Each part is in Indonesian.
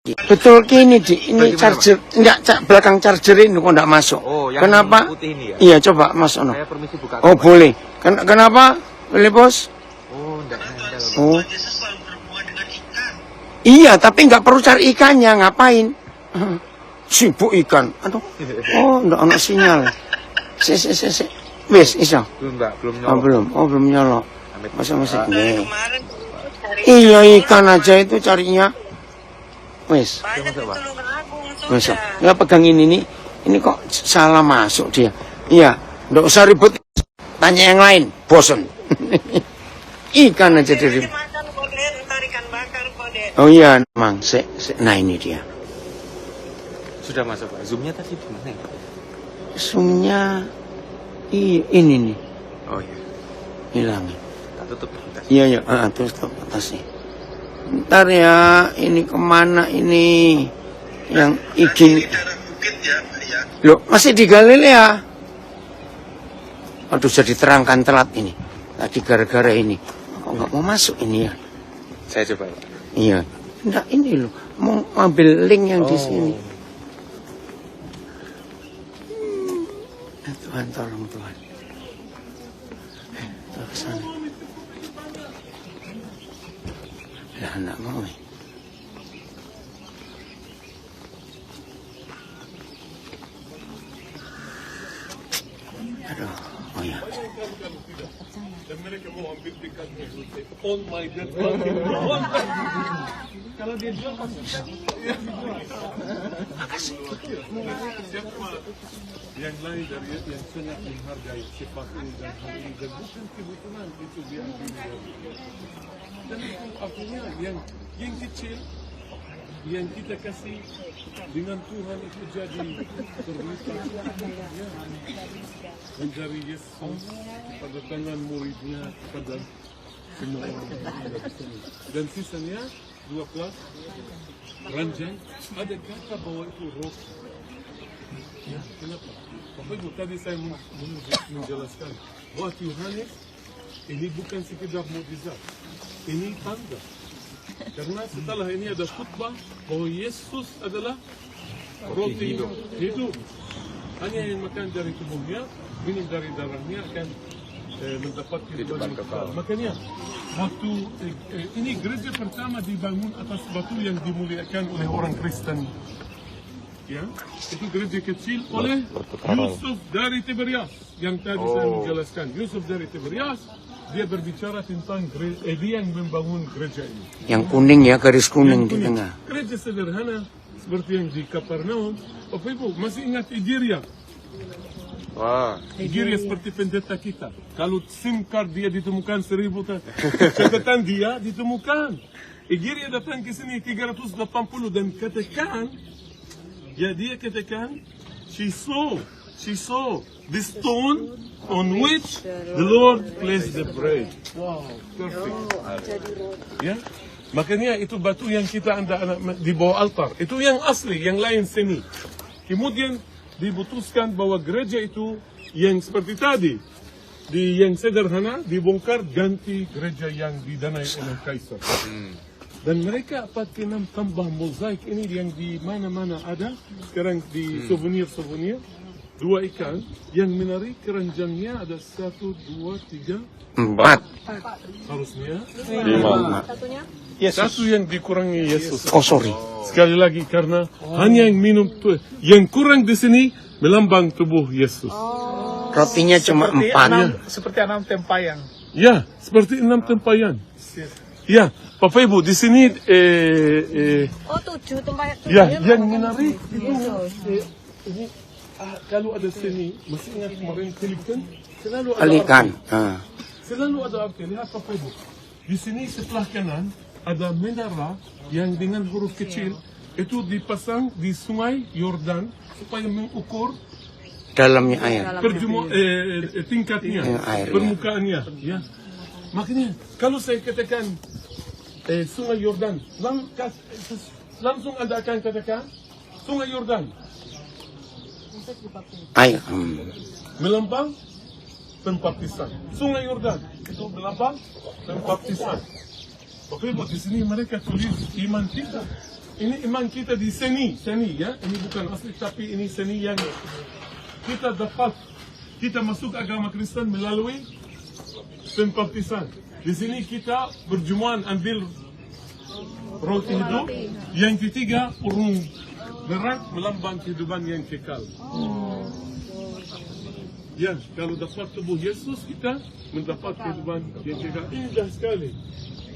Betul ini ini charger enggak belakang charger ini kok enggak masuk. Oh, yang kenapa? Putih ini ya? Iya, coba masuk. Saya permisi buka. Oh, boleh. Kenapa? Boleh, Bos? Oh, enggak. Oh. Iya, tapi enggak perlu cari ikannya, ngapain? Sibuk ikan. Aduh. Oh, enggak ada sinyal. Si. Wes, iso. Belum nyolok. Belum nyolok. Masa ini. Iya, ikan aja itu carinya. Wes. Wes. Ya pegang ini nih. Ini kok salah masuk dia. Iya, enggak usah ribut. Tanya yang lain, bosen. Ikan aja dari. Oh iya, Mang. Nah ini dia. Sudah masuk, Pak. Zoom-nya tadi di mana? Zoom-nya ini nih. Oh iya. Hilangin. Tak tutup kita. Iya, terus tutup atasnya. Ntar ya, ini kemana ini? Yang izin. Loh, masih di Galilea. Aduh, jadi terangkan telat ini. Tadi gara-gara ini. Kok nggak mau masuk ini ya? Saya coba, Pak. Iya. Enggak, ini loh. Mau ambil link yang di sini. Tuhan, tolong Tuhan. Tuh ke sana. Lah, enggak mau nih. Aduh, oh ya. Dan mereka mau ambil tiketnya. On my dead. Kalau dia jual pasti siapa yang lain dari yang sangat menghargai sifat ini dan hal ini dan bukan kebutuhan itu diambil dan itu artinya yang kecil yang kita kasih dengan Tuhan itu jadi berlipat mencari Yesus pada tangan muridnya kepada semua orang dan sisanya 12 ranjang ada kata bahwa itu roh. Ya, kenapa? Bapak Ibu tadi saya menjelaskan bahwa Yohanes ini bukan sekedar mukjizat, ini tanda. Karena setelah ini ada khutbah bahwa Yesus adalah roti hidup. Hanya yang makan dari tubuhnya, minum dari darahnya akan mendapat kehidupan kekal. Makanya waktu ini gereja pertama dibangun atas batu yang dimuliakan oleh orang Kristen. Ya, itu gereja kecil oleh Yusuf dari Tiberias yang tadi saya menjelaskan. Yusuf dari Tiberias dia berbicara tentang dia yang membangun gereja ini. Yang kuning ya, garis kuning di tengah. Gereja sederhana seperti yang di Kapernaum. Bapak Ibu masih ingat Igeria? Wah. Igeria seperti pendeta kita. Kalau SIM card dia ditemukan 1000 catatan dia ditemukan. Igeria datang ke sini 380 dan katakan. Ya dia katakan, she saw the stone on which the Lord placed the bread. Wow, perfect. Ya, makanya itu batu yang kita di bawah altar. Itu yang asli, yang lain seni. Kemudian diputuskan bahwa gereja itu yang seperti tadi, yang sederhana dibongkar ganti gereja yang didanai oleh kaisar. Dan mereka pakai tambah mozaik ini yang di mana-mana ada. Sekarang di souvenir-souvenir. 2 ikan yang menarik keranjangnya ada 1, 2, 3, 4. Harusnya 5. Satu yang dikurangi Yesus. Oh, sorry. Sekali lagi karena hanya yang minum yang kurang di sini melambang tubuh Yesus. Rotinya cuma 4. Seperti 6 tempayan. Ya, seperti 6 tempayan. Ya, Bapak Ibu di sini 7 tempayan. ya, yang menarik itu ini kalau ada seni, masih ingat kemarin pelikan? Selalu ada Pelikan. Selalu ada arti. Lihat Bapak Ibu. Di sini sebelah kanan ada menara yang dengan huruf kecil itu dipasang di sungai Yordan supaya mengukur Dalamnya air. tingkatnya, Air, permukaannya. Ya. Makanya kalau saya katakan sungai Yordan, langsung Anda akan katakan sungai Yordan. Air. Melambang pembaptisan. Sungai Yordan itu melambang pembaptisan. Oke, di sini mereka tulis iman kita. ini memang kita di seni ya. Ini bukan asli, tapi ini seni yang kita dapat. Kita masuk agama Kristen melalui simpatisan. Di sini kita berjumuan ambil roti hidup. Yang ketiga urung berat melambang kehidupan yang kekal. Ya, kalau dapat tubuh Yesus kita mendapat kehidupan yang kekal. Indah sekali.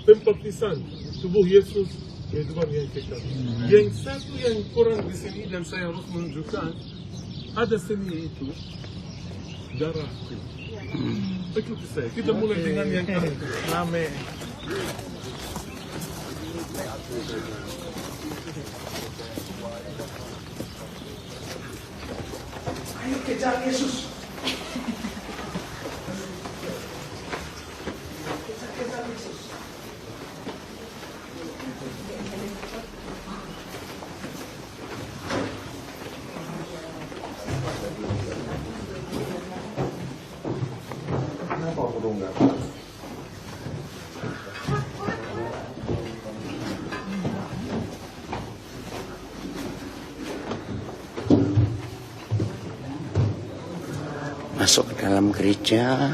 Simpatisan tubuh Yesus, kehidupan yang kekal. Yang satu yang kurang di sini dan saya harus menunjukkan ada seni itu darahku. Ikuti saya. Kita mulai dengan yang rame. Ayo kejar Yesus. Kejar Yesus. Kenapa aku enggak? Masuk ke dalam gereja.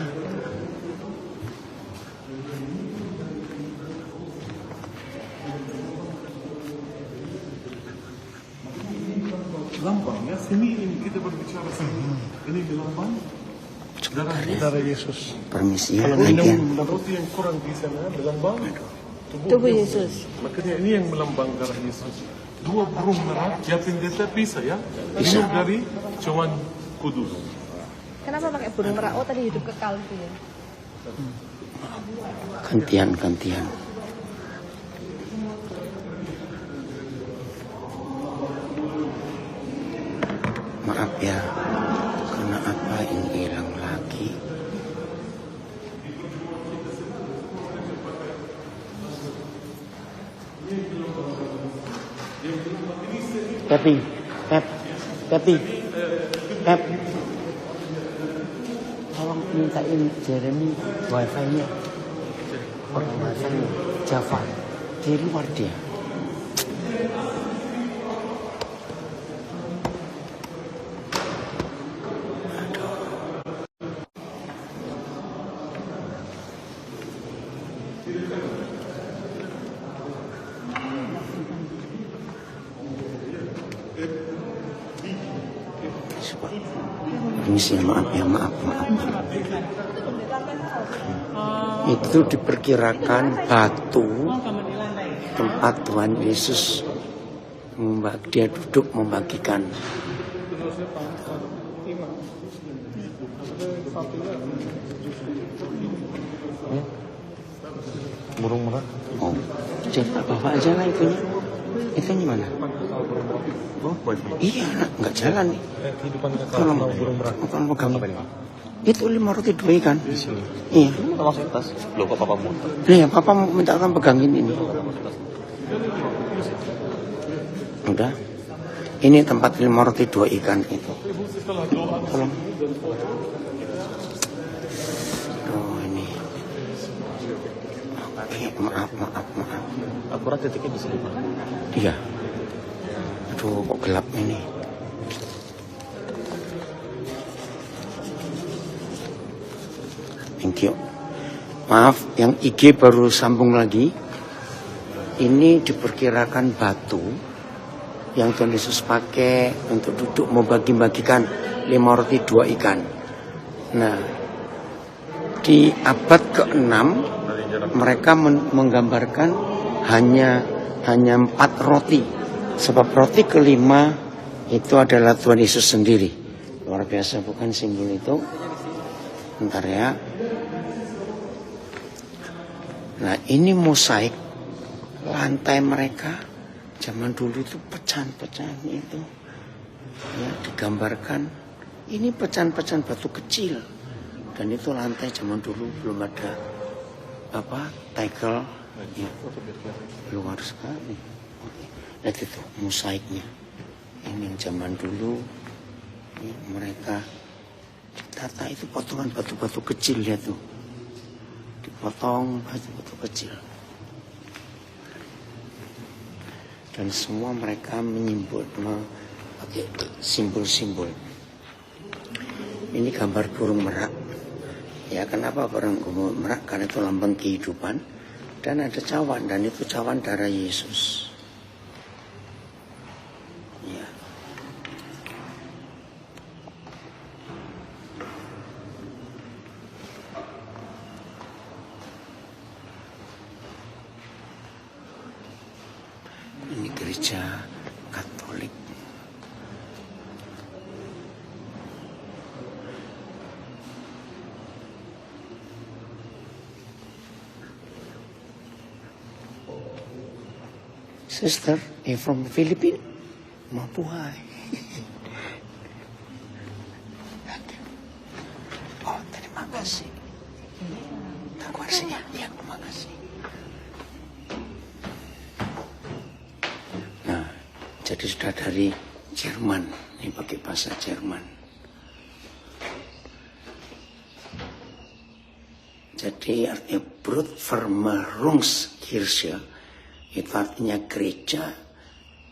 Lambang ya, sini ini kita berbicara sini. Ini lambang darah Yesus. Permisi ya, Kalau lagian. minum roti yang kurang di sana melambang Tubuh Yesus. Makanya ini yang melambang darah Yesus. Dua burung merah, yatim desa bisa ya. Bisa. Minum dari cuman kudus. Kenapa pakai burung merah? Oh, tadi hidup kekal itu ya. Gantian. Maaf ya, karena apa ini hilang lagi. Tapi, tolong mintain Jeremy wifi-nya, wifi-nya Java di luar dia. Permisi, maaf. Itu diperkirakan batu tempat Tuhan Yesus dia duduk membagikan. Burung merah. Oh, coba bawa aja lah itunya. Itunya mana? Iya, nggak jalan nih. Tolong pegang. Itu 5 roti 2 ikan. Di sini. Iya. Masuk tas. Loh, kok papa muter? Iya, papa mau minta kan pegangin ini. Udah. Ini tempat 5 roti 2 ikan itu. Tolong. Oh, ini. Oke, maaf. Akurat titiknya di sini, Pak. Iya. Aduh, kok gelap ini. Thank you. Maaf, yang IG baru sambung lagi. Ini diperkirakan batu yang Tuhan Yesus pakai untuk duduk membagi-bagikan 5 roti 2 ikan. Nah, di abad ke-6 mereka menggambarkan hanya 4 roti. Sebab roti ke-5 itu adalah Tuhan Yesus sendiri. Luar biasa, bukan simbol itu. Bentar ya. Nah, ini mosaik lantai mereka zaman dulu itu pecahan-pecahan itu ya, digambarkan ini pecahan-pecahan batu kecil, dan itu lantai zaman dulu belum ada tegel ya, luar sekali. Lihat itu mosaiknya, ini yang zaman dulu ya, mereka ditata itu potongan batu-batu kecil, lihat tuh, dipotong batu-batu kecil. Dan semua mereka pakai simbol-simbol. Ini gambar burung merak. Ya, kenapa burung merak? Karena itu lambang kehidupan. Dan ada cawan, dan itu cawan darah Yesus. Ya. Ini gereja Katolik. Sister, you from Philippines? Mabuhay. Oh, terima kasih. Takwasinya, ya, terima kasih. Nah, jadi sudah dari Jerman. Ini pakai bahasa Jerman. Jadi artinya Brotvermehrungskirche. Itu artinya gereja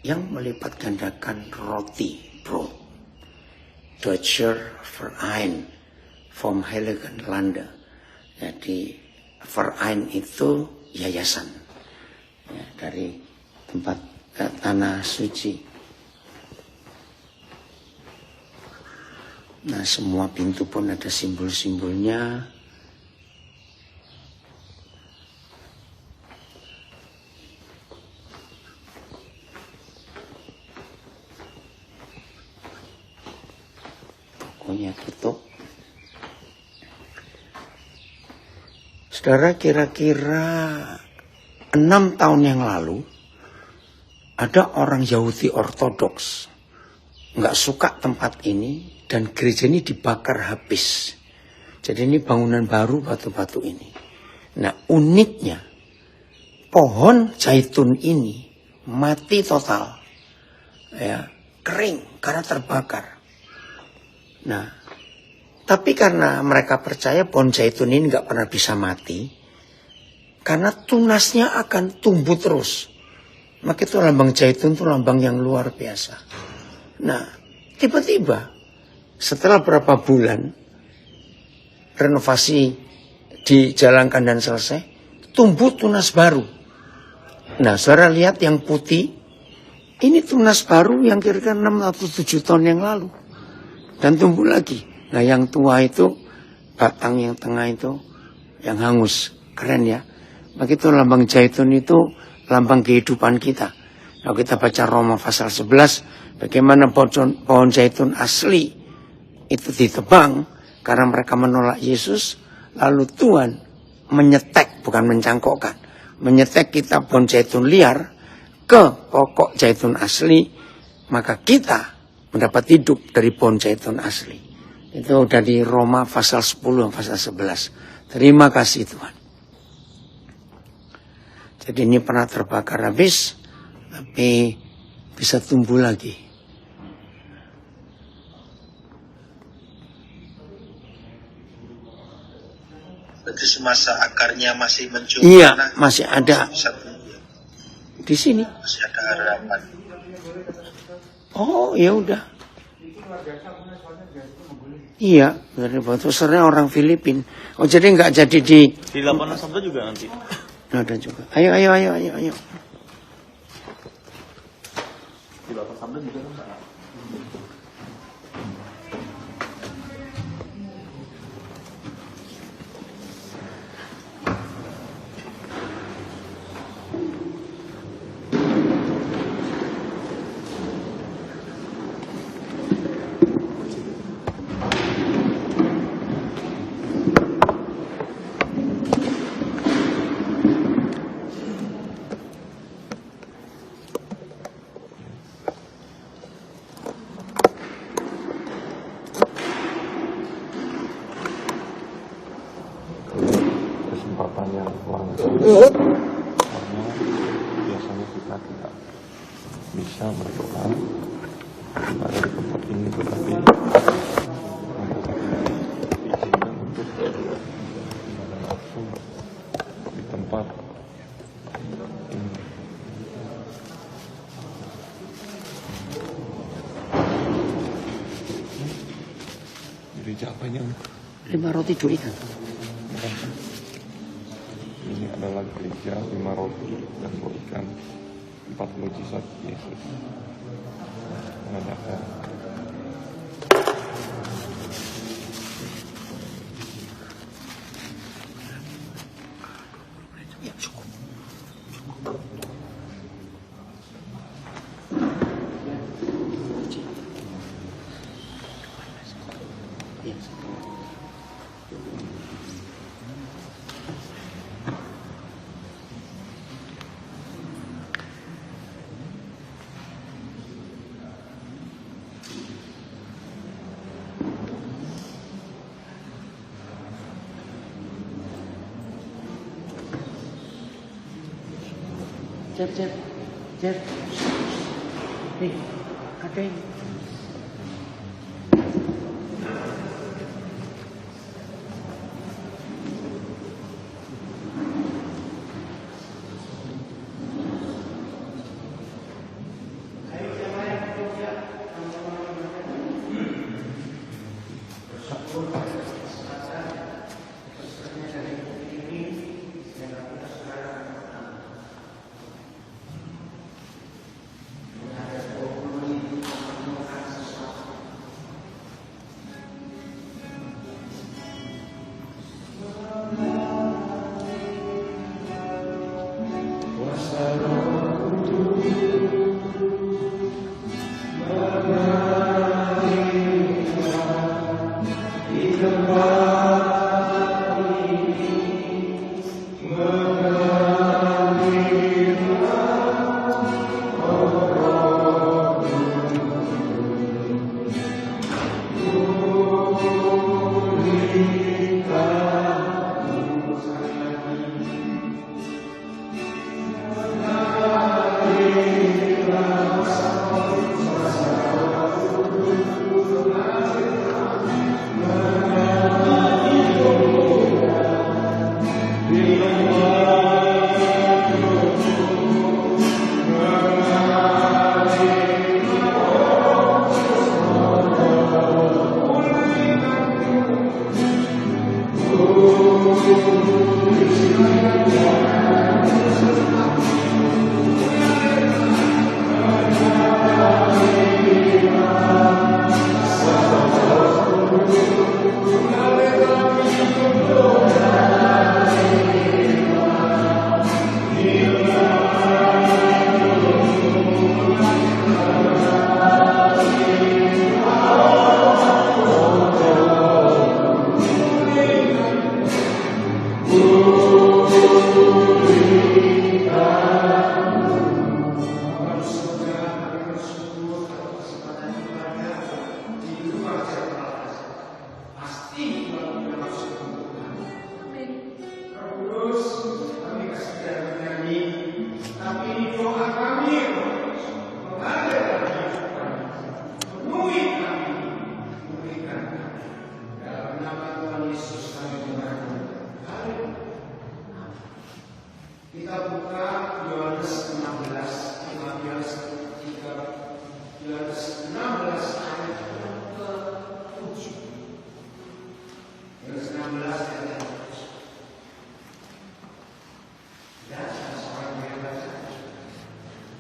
yang melipat gandakan roti, brot. Deutscher Verein vom Heiligen Lande. Jadi Verein itu yayasan ya, dari tempat tanah suci. Nah, semua pintu pun ada simbol-simbolnya. Tutup. Saudara, kira-kira 6 tahun yang lalu ada orang Yahudi Ortodoks nggak suka tempat ini dan gereja ini dibakar habis. Jadi ini bangunan baru batu-batu ini. Nah, uniknya pohon zaitun ini mati total, ya, kering karena terbakar. Nah, tapi karena mereka percaya pohon zaitun ini nggak pernah bisa mati, karena tunasnya akan tumbuh terus. Maka itu lambang zaitun itu lambang yang luar biasa. Nah, tiba-tiba setelah berapa bulan renovasi dijalankan dan selesai, tumbuh tunas baru. Nah, saudara lihat yang putih, ini tunas baru yang kira-kira 6 atau 7 tahun yang lalu. Dan tumbuh lagi. Nah, yang tua itu, batang yang tengah itu, yang hangus. Keren ya. Begitu lambang zaitun itu, lambang kehidupan kita. Kalau kita baca Roma pasal 11, bagaimana pohon zaitun asli itu ditebang, karena mereka menolak Yesus, lalu Tuhan menyetek, bukan mencangkokkan. Menyetek kita pohon zaitun liar ke pokok zaitun asli, maka kita mendapat hidup dari pohon zaitun asli. Itu dari Roma pasal 10 pasal 11. Terima kasih Tuhan. Jadi ini pernah terbakar habis, tapi bisa tumbuh lagi. Berarti semasa akarnya masih mencium. Iya, masih ada. Di sini. Masih ada harapan. Oh, ya udah. Iya, dari batu sernya orang Filipin. Oh, jadi nggak jadi di Lapangan Sabda juga nanti. Ada juga. Ayo. Di Lapangan Sabda juga kan. Kesempatan yang langsung karena biasanya kita tidak bisa berdoa ada di tempat ini, tetapi diizinkan untuk langsung di tempat ini. Gereja apa ini, Om? 5 roti 2 ikan. Ini adalah gereja 5 roti dan 2 ikan, 4 mujizat Yesus mengadakan. Ya, cukup. Ya, Jeff. Nih, ada ini.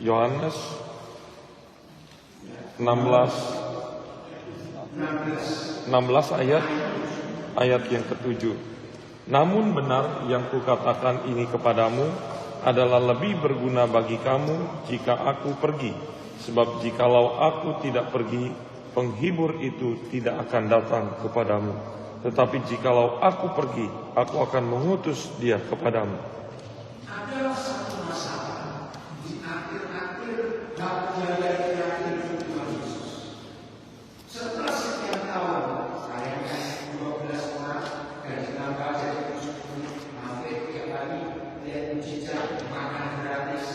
Yohanes 16 ayat yang ke-7. Namun benar yang kukatakan ini kepadamu adalah lebih berguna bagi kamu jika aku pergi. Sebab jikalau aku tidak pergi, penghibur itu tidak akan datang kepadamu. Tetapi jikalau aku pergi, aku akan mengutus dia kepadamu. Ada satu masalah di akhir-akhir bab jaya hidup Tuhan Yesus. Setelah sekian tahun, saya kasih 12 orang dan sedang baca hampir tiap hari lihat mujizat makan gratis.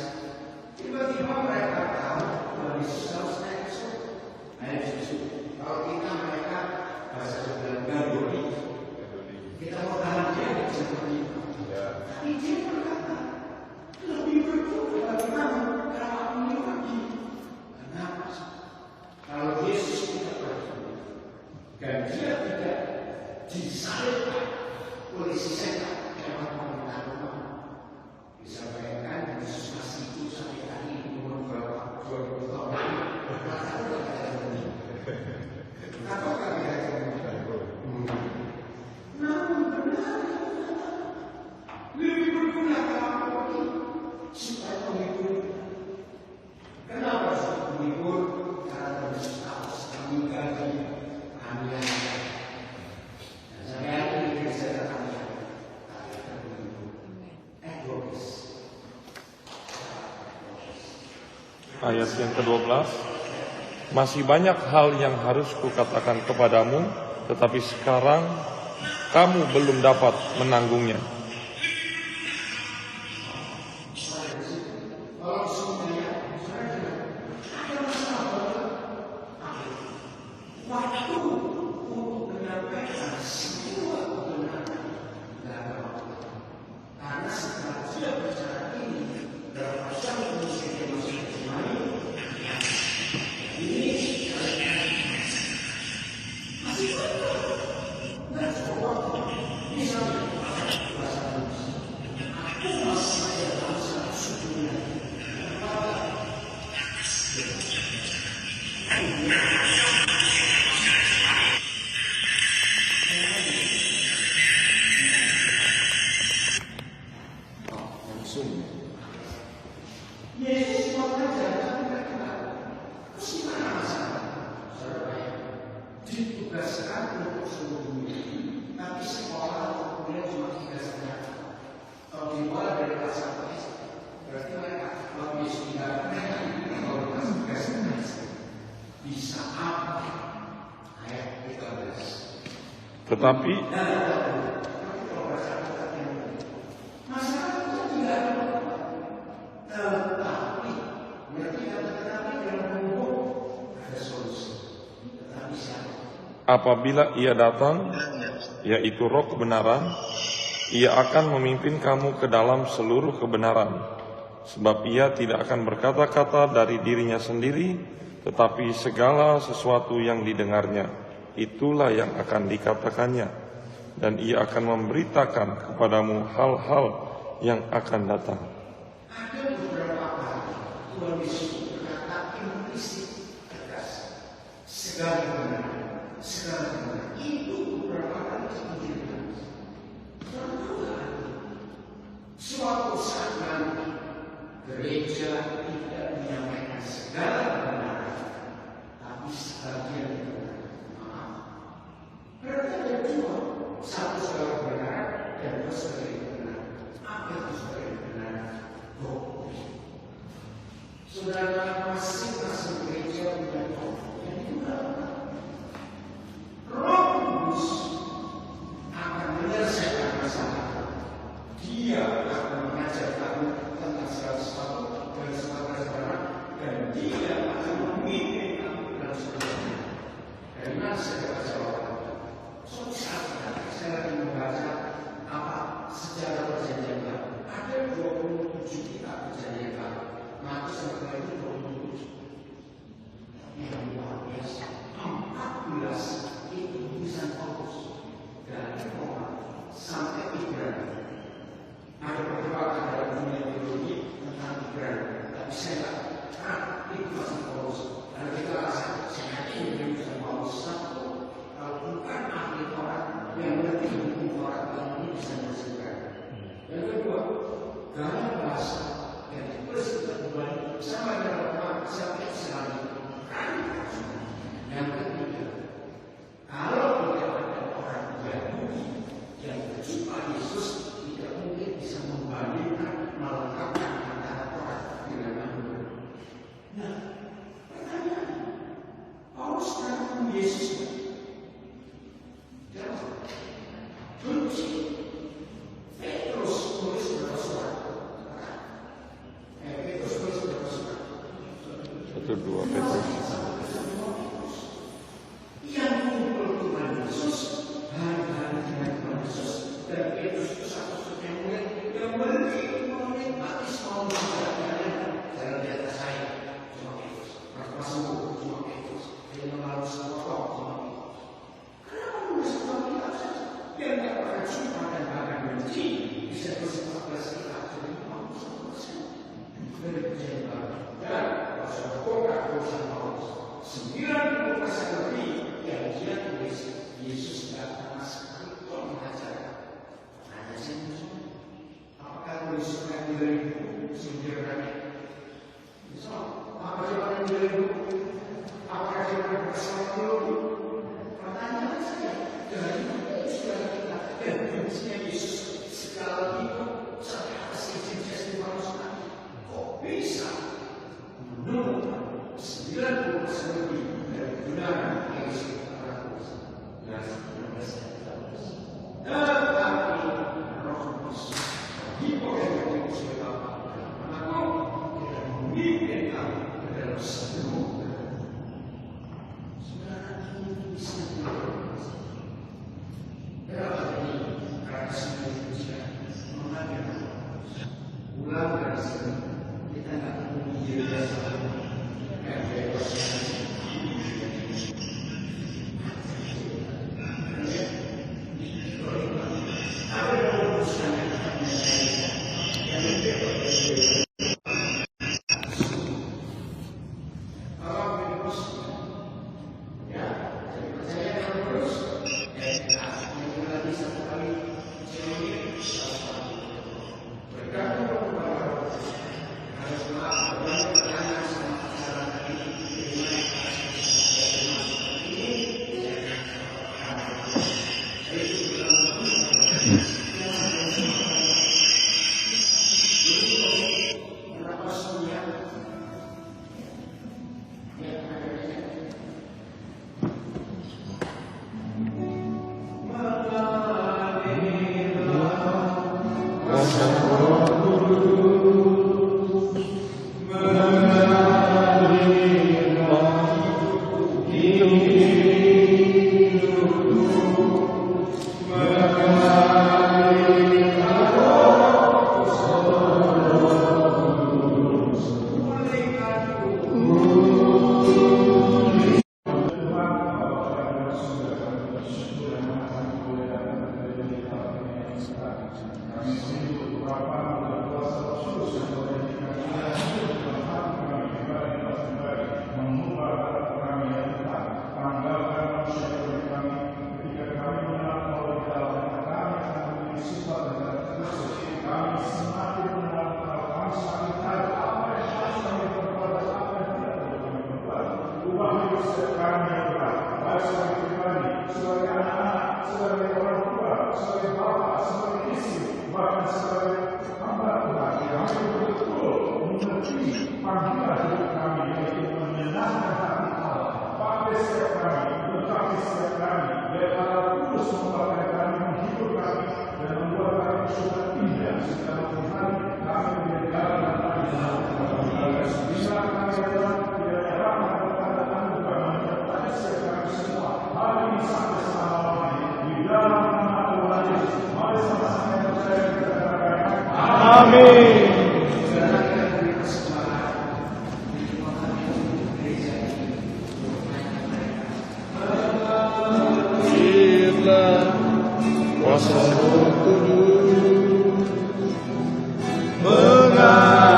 Tiba-tiba mereka tahu Tuhan Yesus harus naik ke surga. Naik ke surga. Kalau kita mereka bahasa sebelah gandoli, kita mau tahan dia seperti itu. Tapi dia berkata, lebih berguna bagi kamu kalau aku ini pergi. ayat yang ke-12. Masih banyak hal yang harus kukatakan kepadamu, tetapi sekarang kamu belum dapat menanggungnya. Tetapi apabila ia datang, yaitu Roh kebenaran, ia akan memimpin kamu ke dalam seluruh kebenaran. Sebab ia tidak akan berkata-kata dari dirinya sendiri, tetapi segala sesuatu yang didengarnya, itulah yang akan dikatakannya, dan ia akan memberitakan kepadamu hal-hal yang akan datang. Suatu saat nanti gereja tidak menyampaikan segala kebenaran, tapi sebagian kebenaran. Berarti ada dua, satu segala kebenaran dan dua sebagai kebenaran. Apa itu sebagai kebenaran? Doktrin. Saudara, masing-masing gereja punya doktrin yang digunakan. Roh Kudus akan menyelesaikan masalah. Dia akan mengajar kamu tentang segala sesuatu dan segala kebenaran, dan dia akan memimpin kamu dalam segala kebenaran. Dari mana saya dapat jawaban? Suatu saat saya lagi membaca sejarah perjanjian baru. Ada 27 kitab perjanjian baru. Maka sampai itu 27. Yang luar biasa. 14 itu tulisan Paulus dari Roma sampai Ibrani. Ada perdebatan dalam dunia teologi tentang Ibrani, tapi saya tak itu masih Paulus. Dan kita rasa saya ingin bisa Paulus satu, kalau bukan ahli Taurat yang mengerti hukum Taurat yang ini bisa menyelesaikan. Yang kedua, dalam bahasa yang ditulis berbalik sama dalam Quran sampai selanjutnya. Yang ketiga, kalau tidak ada orang Yahudi yang berjumpa Yesus, tidak mungkin bisa membandingkan, melengkapkan antara Taurat dengan Al-Quran. Nah, pertanyaan, Paulus mengaku Yesus. Jawab, kunci. Petrus tulis berapa surat? Petrus tulis berapa surat? 1-2 Petrus. Yang kumpul Tuhan Yesus, hari-hari dengan Tuhan Yesus, dan Petrus itu satu-satunya murid yang menikmati semua mujizat jalan di atas saya. Cuma Petrus, Rasul sembuh cuma Petrus, dia mengalami semua kau cuma Petrus. Kenapa menulis tentang kitab saja? Dia tidak pernah jumpa dan bahkan benci bisa tulis 14 kitab jadi 51% dari perjanjian baru. Dan kalau sudah bongkar urusan Paulus, 90% lebih yang dia tulis Yesus tidak pernah sekali mengajarkan. Hanya saya apakah tulis surat 2000 sederhana? So, apa jawaban 2000? Apakah dia pernah bersama teologi? Pertanyaan saya, dari mana sudah kita dan bencinya Yesus segala itu sampai atas izin Yesus Paulus kok bisa menurut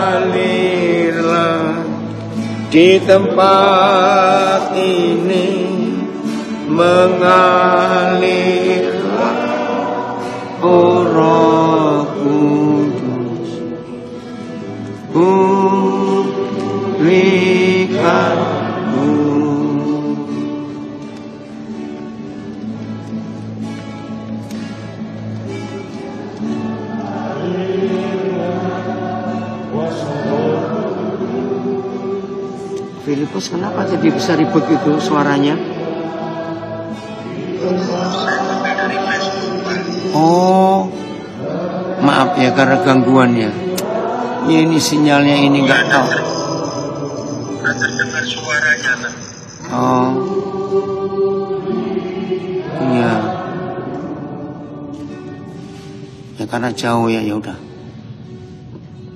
Mengalirlah di tempat ini, mengalirlah oh Roh Kudus, pulihkanku. Filipus, kenapa jadi bisa ribut itu suaranya? Oh, maaf ya karena gangguan ya. Ini sinyalnya ini nggak tahu. Nggak terdengar suaranya, nah. Oh, iya. Ya karena jauh ya, ya udah.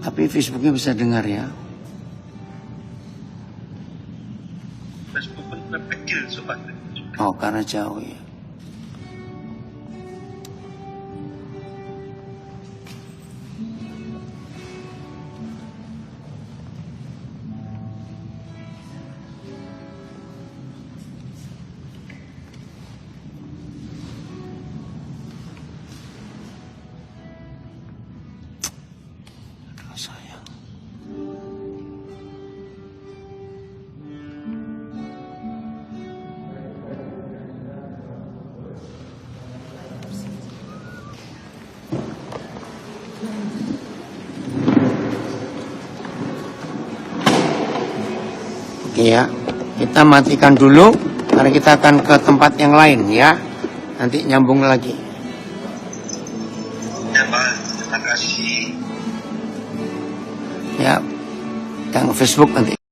Tapi Facebooknya bisa dengar ya. Facebook kecil, sobat. Oh, karena jauh ya. Aduh, sayang. Oke ya, kita matikan dulu karena kita akan ke tempat yang lain ya. Nanti nyambung lagi. Ya Pak, terima kasih. Ya, yang Facebook nanti.